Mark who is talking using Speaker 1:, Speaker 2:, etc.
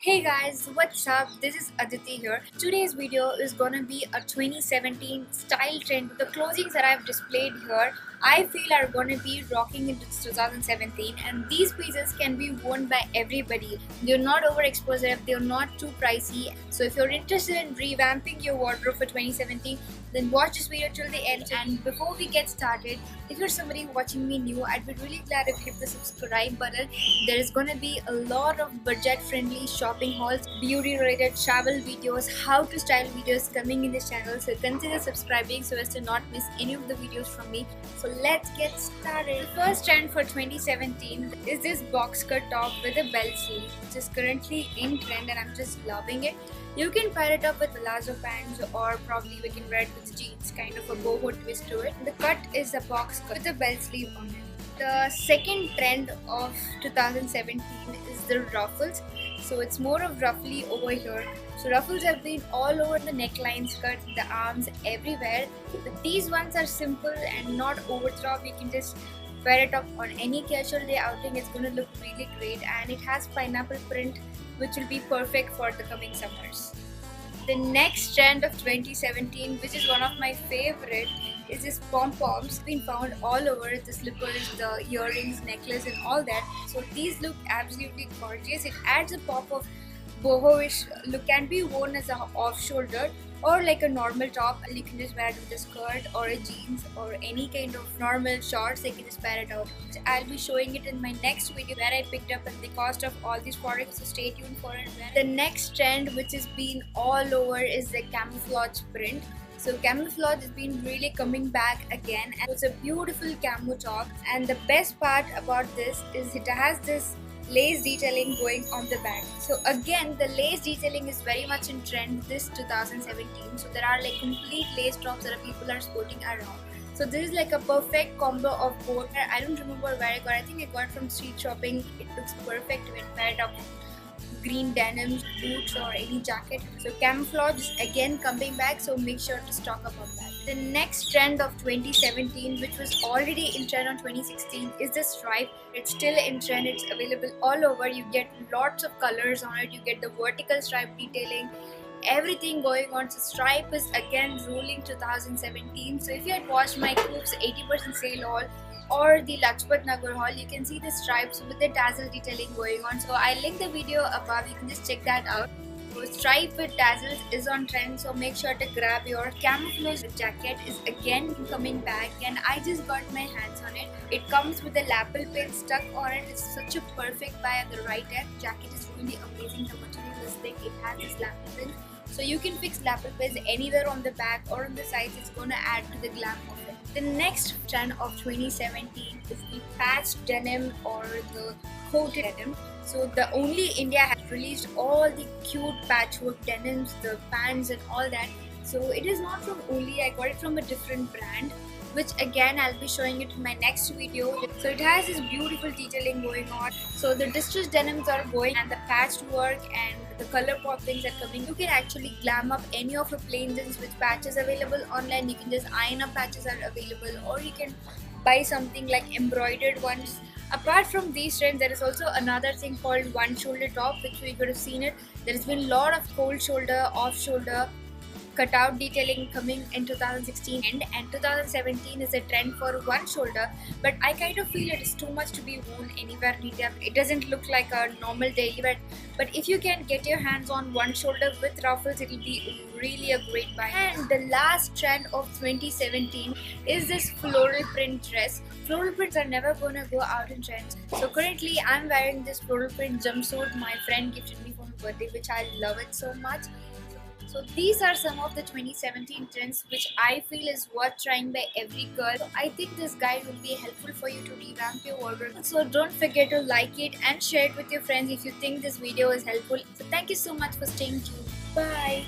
Speaker 1: Hey guys, what's up? This is Aditi here. Today's video is gonna be a 2017 style trend. The clothing that I've displayed here, I feel are gonna be rocking into 2017, and these pieces can be worn by everybody. They're not overexposed, they're not too pricey. So if you're interested in revamping your wardrobe for 2017, then watch this video till the end. And before we get started, if you're somebody watching me new, I'd be really glad if you hit the subscribe button. There is gonna be a lot of budget-friendly shopping hauls, beauty-related travel videos, how to style videos coming in this channel. So consider subscribing so as to not miss any of the videos from me. So let's get started. The first trend for 2017 is this box cut top with a bell sleeve, which is currently in trend, and I'm just loving it. You can pair it up with palazzo pants, or probably we can wear it with jeans, kind of a boho twist to it. The cut is a box cut with a bell sleeve on it. The second trend of 2017 is the ruffles. So it's more of ruffly over here. So ruffles have been all over the neckline, skirt, the arms, everywhere. But these ones are simple and not over top. You can just wear it up on any casual day outing. It's going to look really great, and it has pineapple print, which will be perfect for the coming summers. The next trend of 2017, which is one of my favorite, is this pom-poms. Been found all over, the slippers, the earrings, necklace, and all that. So these look absolutely gorgeous. It adds a pop of boho-ish look. Can be worn as a off-shoulder or like a normal top. You can just wear it with a skirt or a jeans or any kind of normal shorts. You can just wear it out. I'll be showing it in my next video where I picked up and the cost of all these products, so stay tuned for it. The next trend, which has been all over, is the camouflage print. So camouflage has been really coming back again, and it's a beautiful camo top. And the best part about this is it has this lace detailing going on the back. So again, the lace detailing is very much in trend this 2017. So there are like complete lace tops that people are sporting around. So this is like a perfect combo of both. I don't remember where I got. I think I got it from street shopping. It looks perfect when paired up with green denims, boots, or any jacket. So camouflage is again coming back, so make sure to stock up on that. The next trend of 2017, which was already in trend on 2016, is the stripe. It's still in trend. It's available all over. You get lots of colors on it. You get the vertical stripe detailing, everything going on. So stripe is again ruling 2017. So if you had watched my Coops 80% sale haul or the Lajpat Nagar haul, you can see the stripes with the tassel detailing going on. So I link the video above, you can just check that out. So stripe with tassels is on trend, so make sure to grab your camouflage jacket. Is again coming back, and I just got my hands on it. It comes with a lapel pin stuck on it. It's such a perfect buy at the right end. Jacket is really amazing. The material is thick. It has this lapel pin, so you can fix lapel pins anywhere on the back or on the sides. It's gonna add to the glam of it. The next trend of 2017 is the patched denim or the coated denim. So the only India has released all the cute patchwork denims, the pants and all that. So it is not from Only, I got it from a different brand, which again I'll be showing it in my next video. So it has this beautiful detailing going on. So the distressed denims are going, and the patched work and the color pop things are coming. You can actually glam up any of your plain jeans with patches available online. You can just iron up patches are available, or you can buy something like embroidered ones. Apart from these trends, there is also another thing called one shoulder top, which we could have seen it. There has been a lot of cold shoulder, off shoulder, cutout detailing coming in 2016, and 2017 is a trend for one shoulder, but I kind of feel it is too much to be worn anywhere in India. It doesn't look like a normal daily wear, but if you can get your hands on one shoulder with ruffles, it will be really a great buy. And the last trend of 2017 is this floral print dress. Floral prints are never gonna go out in trends. So currently I'm wearing this floral print jumpsuit my friend gifted me for my birthday, which I love it so much. So these are some of the 2017 trends which I feel is worth trying by every girl. So I think this guide will be helpful for you to revamp your wardrobe. So don't forget to like it and share it with your friends if you think this video is helpful. So thank you so much for staying tuned. Bye.